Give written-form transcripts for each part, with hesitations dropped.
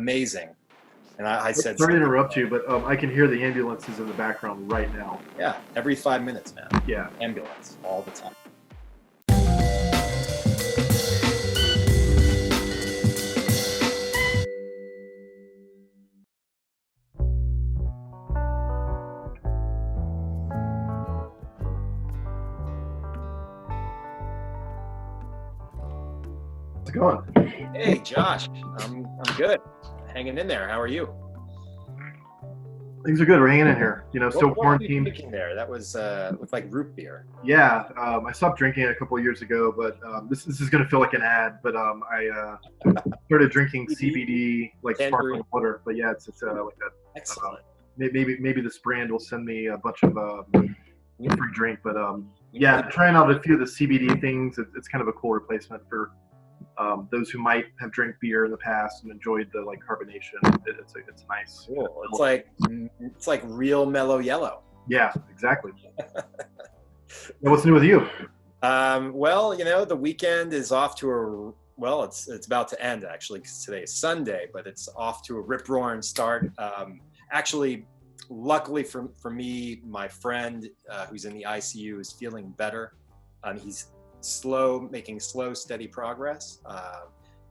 amazing. And I said, Sorry to interrupt you, but I can hear the ambulances in the background right now. yeah, every 5 minutes, man. Yeah. Ambulance all the time. How's it going? Hey, Josh, I'm good. Hanging in there. How are you? Things are good. We're hanging in here. Still What were you quarantined. drinking there? That was with like root beer. Yeah, I stopped drinking it a couple of years ago, but this is going to feel like an ad. But I started drinking CBD, like sparkling water. But yeah, it's like that. Excellent. Maybe this brand will send me a bunch of free drink. But yeah, trying out a few of the CBD things. It's kind of a cool replacement for those who might have drank beer in the past and enjoyed the like carbonation. It's nice. Cool. It's like real mellow yellow. Yeah, exactly. What's new with you? Well, the weekend is off to it's about to end actually, because today is Sunday, but it's off to a rip-roaring start. Actually, luckily for me, my friend who's in the ICU is feeling better. He's making slow, steady progress.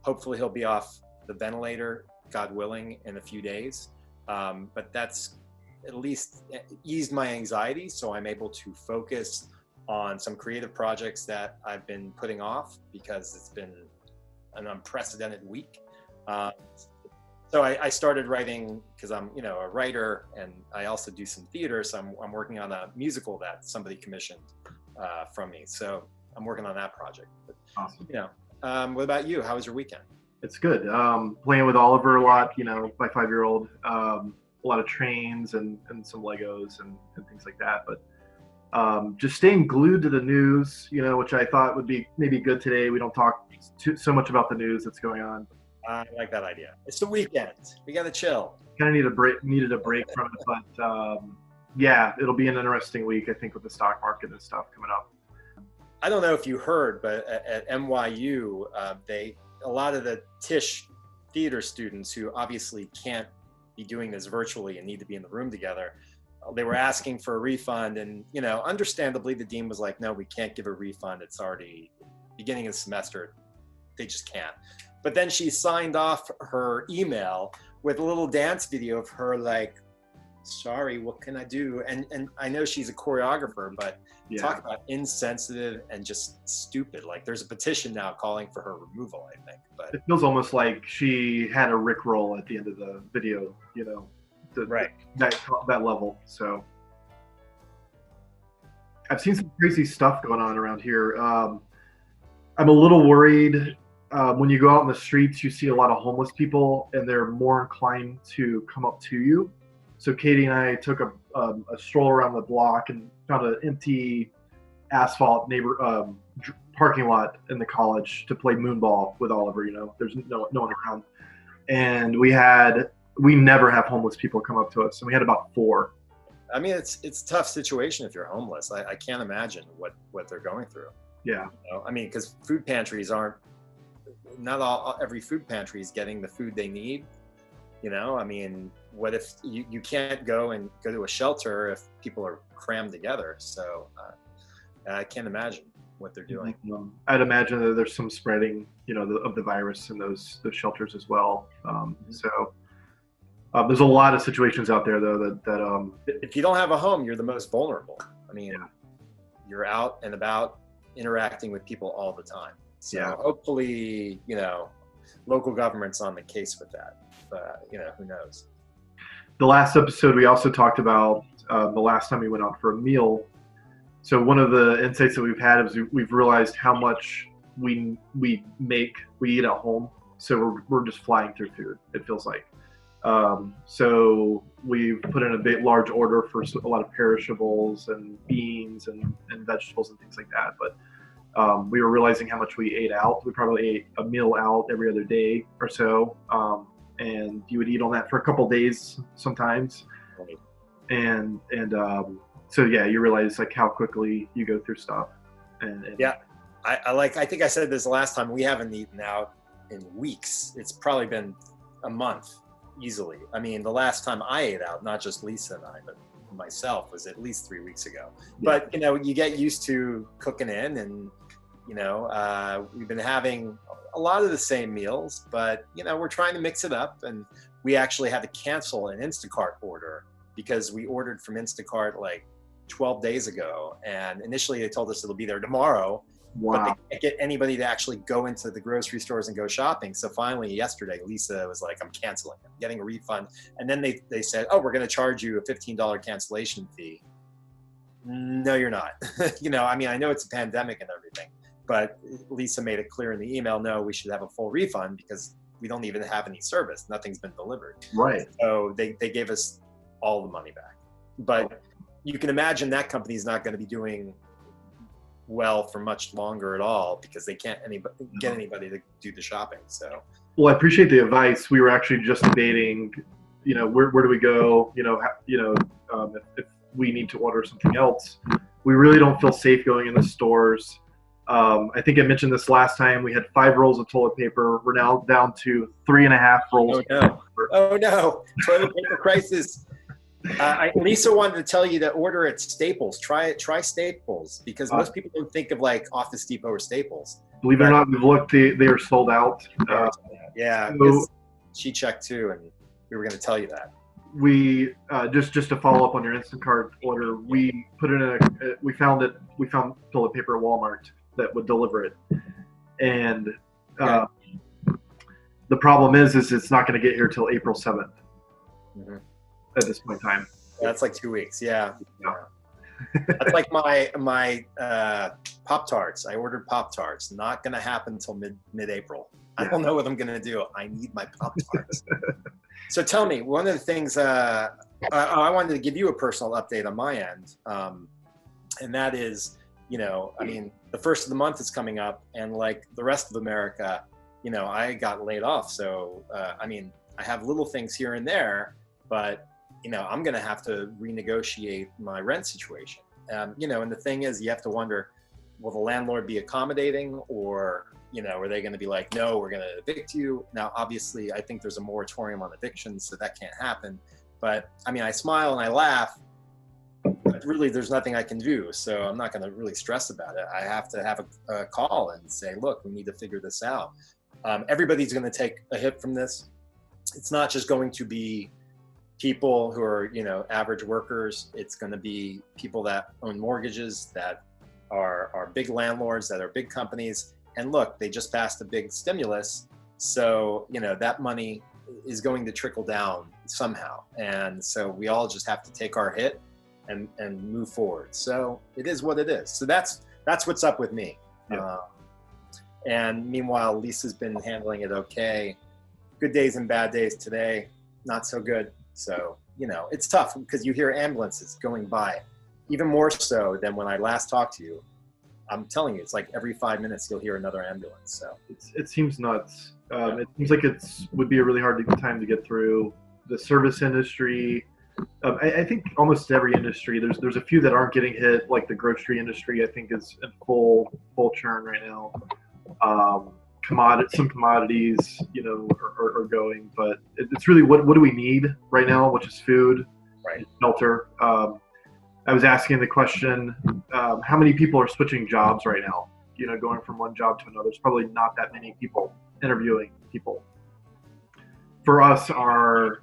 Hopefully he'll be off the ventilator, God willing, in a few days. But that's at least eased my anxiety, so I'm able to focus on some creative projects that I've been putting off because it's been an unprecedented week. So I started writing because I'm, a writer, and I also do some theater. So I'm working on a musical that somebody commissioned from me. So I'm working on that project. But, awesome. What about you? How was your weekend? It's good. Playing with Oliver a lot, my 5-year-old. A lot of trains and some Legos and things like that. But just staying glued to the news, which I thought would be maybe good today. We don't talk so much about the news that's going on. I like that idea. It's the weekend. We got to chill. Kind of needed a break from it, but yeah, it'll be an interesting week, I think, with the stock market and stuff coming up. I don't know if you heard, but at NYU, a lot of the Tisch theater students who obviously can't be doing this virtually and need to be in the room together, they were asking for a refund, and understandably the dean was like, no, we can't give a refund, it's already beginning of the semester, they just can't. But then she signed off her email with a little dance video of her like, sorry, what can I do? And I know she's a choreographer, but yeah. Talk about insensitive and just stupid. Like, there's a petition now calling for her removal, I think. But it feels almost like she had a Rickroll at the end of the video, right. That level. So I've seen some crazy stuff going on around here. I'm a little worried. When you go out in the streets, you see a lot of homeless people, and they're more inclined to come up to you. So Katie and I took a stroll around the block and found an empty asphalt parking lot in the college to play moonball with Oliver. There's no one around, and we never have homeless people come up to us, and we had about 4. I mean, it's a tough situation if you're homeless. I can't imagine what they're going through. Yeah. I mean, because food pantries every food pantry is getting the food they need. I mean, what if you can't go to a shelter if people are crammed together? So I can't imagine what they're doing. I'd imagine that there's some spreading, of the virus in those shelters as well. So there's a lot of situations out there, though, that if you don't have a home, you're the most vulnerable. I mean, You're out and about interacting with people all the time. So hopefully, local government's on the case with that. But, who knows? The last episode, we also talked about the last time we went out for a meal. So one of the insights that we've had is we've realized how much we eat at home. So we're just flying through food, it feels like. So we've put in a large order for a lot of perishables and beans and vegetables and things like that. But we were realizing how much we ate out. We probably ate a meal out every other day or so. And you would eat on that for a couple days sometimes. Right. And so, yeah, you realize like how quickly you go through stuff. And yeah, I think I said this last time, we haven't eaten out in weeks. It's probably been a month easily. I mean, the last time I ate out, not just Lisa and I, but myself, was at least 3 weeks ago. Yeah. But you get used to cooking in, and we've been having a lot of the same meals, but we're trying to mix it up. And we actually had to cancel an Instacart order because we ordered from Instacart like 12 days ago, and initially they told us it'll be there tomorrow. Wow. But they can't get anybody to actually go into the grocery stores and go shopping. So finally yesterday, Lisa was like, I'm canceling. I'm getting a refund. And then they said, oh, we're going to charge you a $15 cancellation fee. No, you're not. I know it's a pandemic and everything, but Lisa made it clear in the email, no, we should have a full refund because we don't even have any service. Nothing's been delivered. Right. So they gave us all the money back. But you can imagine that company's not going to be doing well for much longer at all because they can't get anybody to do the shopping. So, well, I appreciate the advice. We were actually just debating, where do we go? If we need to order something else, we really don't feel safe going in the stores. I think I mentioned this last time. We had 5 rolls of toilet paper. We're now down to 3.5 rolls. Oh no! Toilet paper crisis. Lisa wanted to tell you to order at Staples. Try Staples because most people don't think of like Office Depot or Staples. Believe it or not, we've looked. They are sold out. Yeah, so she checked too, and we were going to tell you that. We just to follow up on your Instacart order, we put it in we found toilet paper at Walmart that would deliver it, and the problem is it's not going to get here till April 7th. Mm-hmm. At this point in time. That's like 2 weeks. Yeah. That's like my Pop-Tarts. I ordered Pop-Tarts. Not going to happen until mid-April. I don't know what I'm going to do. I need my Pop-Tarts. So tell me, one of the things I wanted to give you a personal update on my end, and that is, the first of the month is coming up, and like the rest of America, I got laid off. So, I have little things here and there, but I'm going to have to renegotiate my rent situation. And the thing is, you have to wonder, will the landlord be accommodating, or, are they going to be like, no, we're going to evict you? Now, obviously, I think there's a moratorium on evictions, so that can't happen. But I smile and I laugh, but really there's nothing I can do. So I'm not going to really stress about it. I have to have a call and say, look, we need to figure this out. Everybody's going to take a hit from this. It's not just going to be people who are, average workers. It's going to be people that own mortgages, that are big landlords, that are big companies. And look, they just passed a big stimulus. So, that money is going to trickle down somehow. And so we all just have to take our hit and move forward. So it is what it is. So that's what's up with me. Yeah. And meanwhile, Lisa's been handling it okay. Good days and bad days today, not so good. So, it's tough because you hear ambulances going by, even more so than when I last talked to you. I'm telling you, it's like every 5 minutes you'll hear another ambulance. So it seems nuts. It seems like would be a really hard time to get through. The service industry, I think almost every industry. There's a few that aren't getting hit, like the grocery industry. I think is in full churn right now. Some commodities, are going, but it's really what do we need right now, which is food, right, shelter. I was asking the question, how many people are switching jobs right now? Going from one job to another. There's probably not that many people interviewing people. For us, our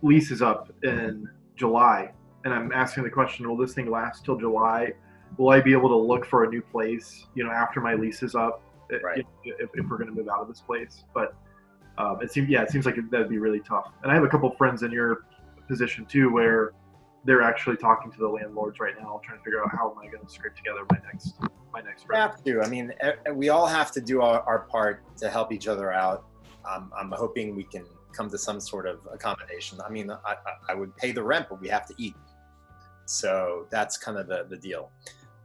lease is up in July, and I'm asking the question, will this thing last till July? Will I be able to look for a new place, after my lease is up? Right. If we're going to move out of this place, but it seems like that'd be really tough. And I have a couple of friends in your position too, where they're actually talking to the landlords right now, trying to figure out how am I going to scrape together my next rent. Have to. We all have to do our part to help each other out. I'm hoping we can come to some sort of accommodation. I would pay the rent, but we have to eat. So that's kind of the deal.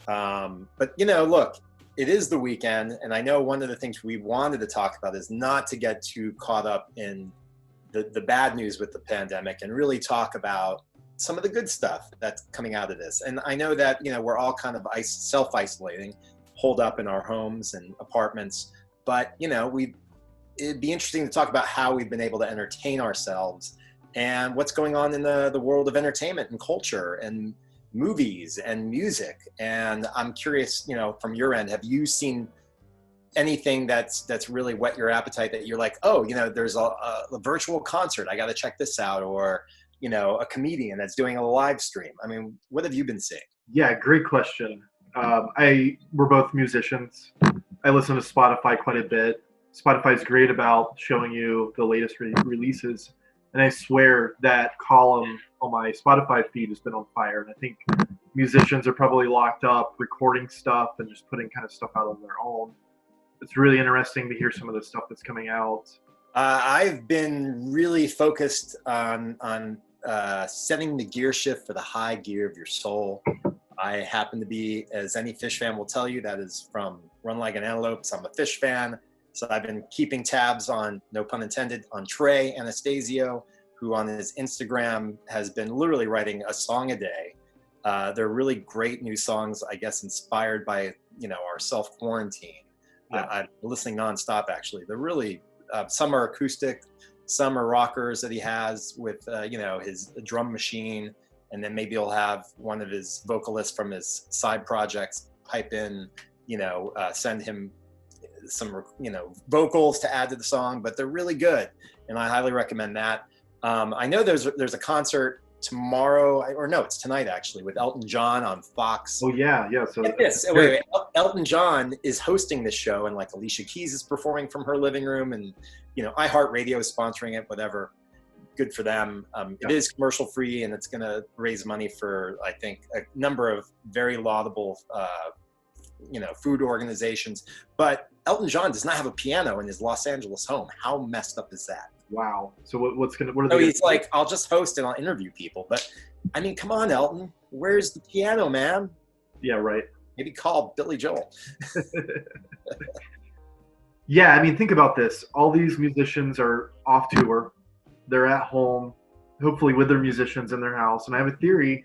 But look. It is the weekend, and I know one of the things we wanted to talk about is not to get too caught up in the bad news with the pandemic and really talk about some of the good stuff that's coming out of this. And I know that, we're all kind of self-isolating, holed up in our homes and apartments, but, it'd be interesting to talk about how we've been able to entertain ourselves and what's going on in the world of entertainment and culture and movies and music. And I'm curious, from your end, have you seen anything that's really whet your appetite that you're like, oh, there's a virtual concert, I got to check this out, or a comedian that's doing a live stream? I mean, what have you been seeing? Yeah, great question. We're both musicians. I listen to Spotify quite a bit. Spotify is great about showing you the latest releases, and I swear that column on my Spotify feed has been on fire. And I think musicians are probably locked up recording stuff and just putting kind of stuff out on their own. It's really interesting to hear some of the stuff that's coming out. I've been really focused on setting the gear shift for the high gear of your soul. I happen to be, as any fish fan will tell you, that is from Run Like an Antelope. So I'm a fish fan. So I've been keeping tabs on, no pun intended, on Trey Anastasio, who on his Instagram has been literally writing a song a day. They're really great new songs, I guess, inspired by, our self-quarantine. Yeah. I'm listening nonstop, actually. They're really, some are acoustic, some are rockers that he has with, his drum machine. And then maybe he'll have one of his vocalists from his side projects pipe in, send him some, vocals to add to the song. But they're really good, and I highly recommend that. I know there's a concert tomorrow, or no, it's tonight actually, with Elton John on Fox. Oh yeah. So get this. Wait. Elton John is hosting this show, and like Alicia Keys is performing from her living room, and iHeartRadio is sponsoring it. Whatever. Good for them. It is commercial free, and it's going to raise money for, I think, a number of very laudable, food organizations. But Elton John does not have a piano in his Los Angeles home. How messed up is that? Wow. So what are they? So he's like, I'll just host and I'll interview people. But I mean, come on, Elton, where's the piano, man? Yeah, right. Maybe call Billy Joel. Yeah, I mean, think about this. All these musicians are off tour. They're at home, hopefully with their musicians in their house. And I have a theory,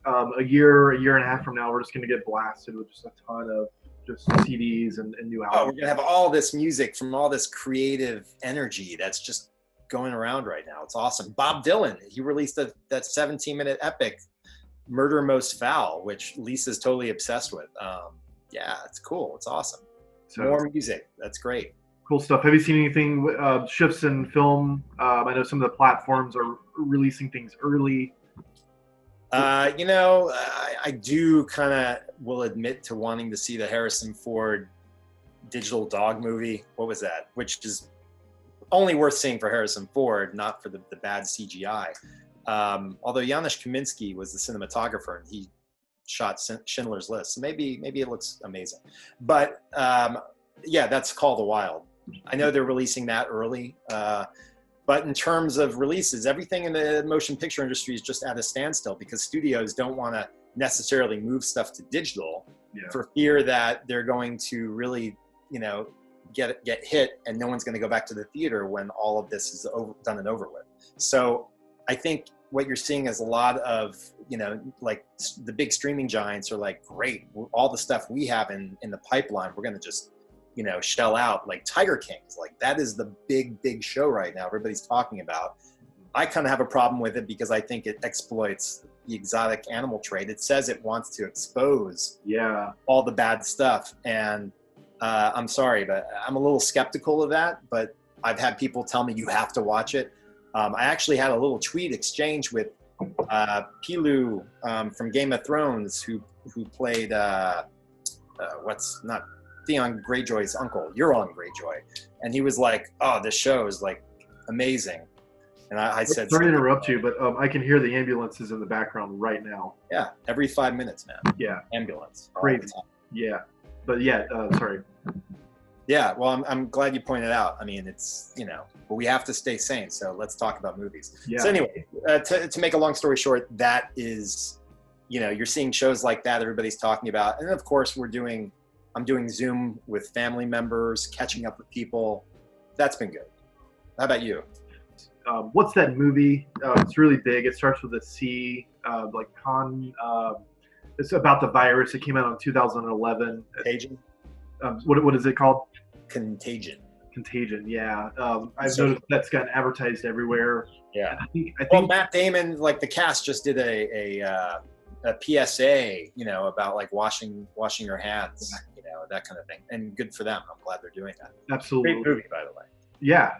a year and a half from now, we're just going to get blasted with just a ton of just CDs and new albums. Oh, we're going to have all this music from all this creative energy that's just going around right now. It's awesome. Bob Dylan, he released that 17-minute epic, Murder Most Foul, which Lisa's totally obsessed with. Yeah, it's cool. It's awesome. So, more music. That's great. Cool stuff. Have you seen anything, shifts in film? I know some of the platforms are releasing things early. I do kind of will admit to wanting to see the Harrison Ford digital dog movie. What was that? Which is only worth seeing for Harrison Ford, not for the bad CGI. Although Janusz Kaminski was the cinematographer, and he shot Schindler's List. So maybe it looks amazing. But yeah, that's Call the Wild. I know they're releasing that early, but in terms of releases, everything in the motion picture industry is just at a standstill because studios don't want to necessarily move stuff to digital for fear that they're going to really, get hit and no one's going to go back to the theater when all of this is done and over with. So I think what you're seeing is a lot of, like the big streaming giants are like, great, all the stuff we have in the pipeline, we're going to just shell out. Like Tiger Kings, like that is the big show right now everybody's talking about. I kind of have a problem with it because I think it exploits the exotic animal trade. It says it wants to expose all the bad stuff, and I'm sorry, but I'm a little skeptical of that. But I've had people tell me you have to watch it. I actually had a little tweet exchange with Pilu from Game of Thrones, who played Theon Greyjoy's uncle, Euron Greyjoy, and he was like, "Oh, this show is like amazing." And I said, "Sorry to interrupt you, but I can hear the ambulances in the background right now." Yeah, every 5 minutes, man. Yeah, ambulance. Great. Yeah, but sorry. Yeah, well, I'm glad you pointed out. I mean, it's but we have to stay sane. So let's talk about movies. Yeah. So anyway, to make a long story short, that is, you're seeing shows like that everybody's talking about, and of course I'm doing Zoom with family members, catching up with people. That's been good. How about you? What's that movie? It's really big. It starts with a C, it's about the virus. It came out in 2011. Contagion? What is it called? Contagion. Contagion, yeah. I've So, noticed that's gotten advertised everywhere. yeah. I Well, think Matt Damon, like the cast, just did a PSA, about like washing your hands, that kind of thing, and good for them. I'm glad they're doing that. absolutely. Great movie, by the way. Yeah,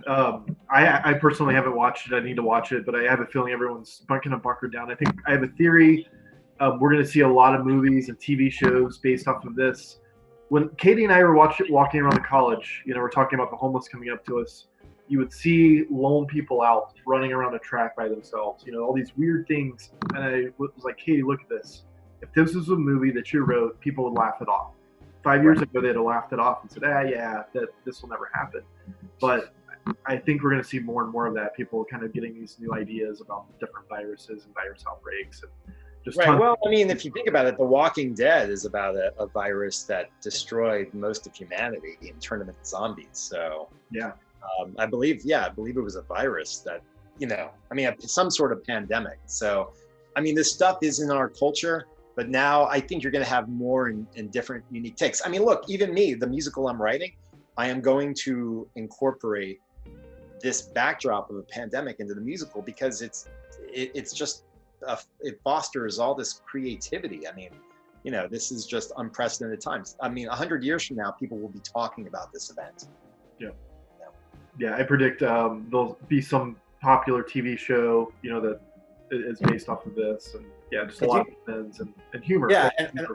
I personally haven't watched it. I need to watch it, but I have a feeling everyone's kind of bunkered down. I think I have a theory. We're going to see a lot of movies and TV shows based off of this. When Katie and I were walking around the college, we're talking about the homeless coming up to us. You would see lone people out running around a track by themselves. All these weird things. And I was like, Katie, look at this. If this was a movie that you wrote, people would laugh it off. 5 years ago, they'd have laughed it off and said, yeah, that this will never happen. But I think we're going to see more and more of that. People kind of getting these new ideas about different viruses and virus outbreaks. And just right. Well, I mean, if you think about it, The Walking Dead is about a virus that destroyed most of humanity and turned them into zombies. So yeah, I believe it was a virus that, some sort of pandemic. So, this stuff is in our culture. But now I think you're going to have more in different unique takes. Look, even me, the musical I'm writing, I am going to incorporate this backdrop of a pandemic into the musical because it's just, it fosters all this creativity. This is just unprecedented times. 100 years from now, people will be talking about this event. Yeah, I predict there'll be some popular TV show, that is based off of this, and just a lot of events and humor. Yeah, and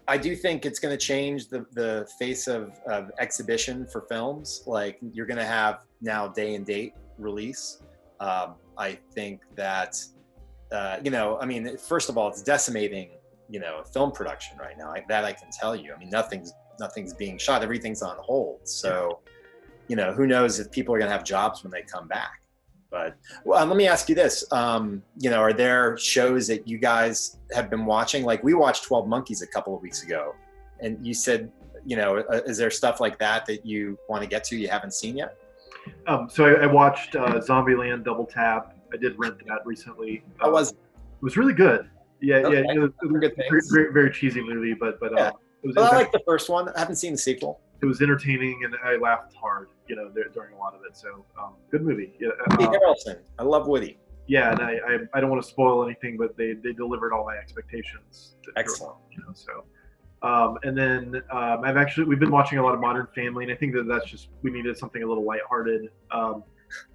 I do think it's going to change the face of exhibition for films. Like you're going to have now day and date release. I think that, first of all, it's decimating, film production right now. That I can tell you. Nothing's being shot. Everything's on hold. So, who knows if people are going to have jobs when they come back. But let me ask you this, are there shows that you guys have been watching? Like we watched 12 Monkeys a couple of weeks ago, and you said, is there stuff like that you want to get to you haven't seen yet? So I watched Zombieland Double Tap. I did rent that recently. How was it? It was really good. Yeah, okay. It was good things. Very, very cheesy movie, but yeah. It was. Well, I like the first one. I haven't seen the sequel. It was entertaining, and I laughed hard, during a lot of it. So, good movie. Yeah, Woody Harrelson. I love Woody. Yeah, and I don't want to spoil anything, but they delivered all my expectations. Excellent. So, and then we've been watching a lot of Modern Family, and I think that's just we needed something a little lighthearted.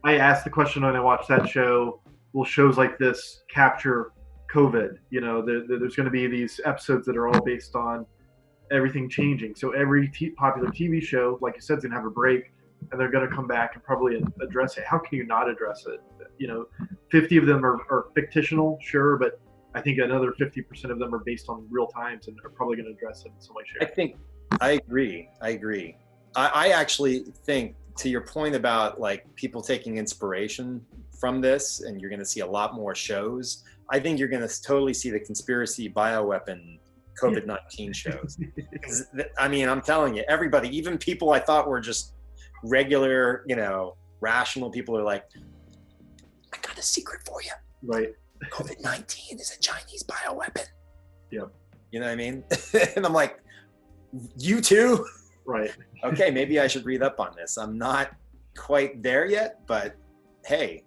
I asked the question when I watched that show: will shows like this capture COVID? There's going to be these episodes that are all based on everything changing. So every popular TV show, like you said, is going to have a break, and they're going to come back and probably address it. How can you not address it? 50 of them are fictional, sure, but I think another 50% of them are based on real times and are probably going to address it in some way, shape. I agree. I actually think, to your point about like people taking inspiration from this, and you're going to see a lot more shows, I think you're going to totally see the conspiracy bioweapon COVID-19 shows. I'm telling you, everybody, even people I thought were just regular, rational people are like, I got a secret for you. Right. COVID-19 is a Chinese bioweapon. Yep. You know what I mean? And I'm like, you too? Right. Okay, maybe I should read up on this. I'm not quite there yet, but hey,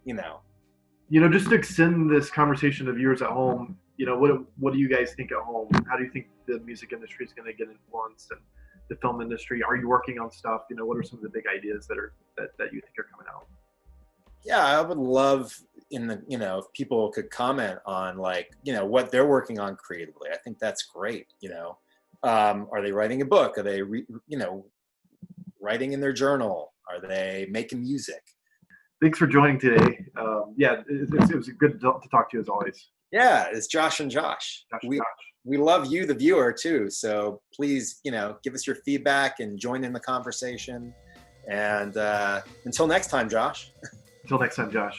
just to extend this conversation to viewers at home, what do you guys think at home? How do you think the music industry is going to get influenced, and the film industry? Are you working on stuff? What are some of the big ideas that you think are coming out? Yeah, I would love if people could comment on what they're working on creatively. I think that's great. Are they writing a book? Are they writing in their journal? Are they making music? Thanks for joining today. It was good to talk to you as always. Yeah, it's Josh and Josh. We love you, the viewer, too. So please, give us your feedback and join in the conversation. And until next time, Josh. Until next time, Josh.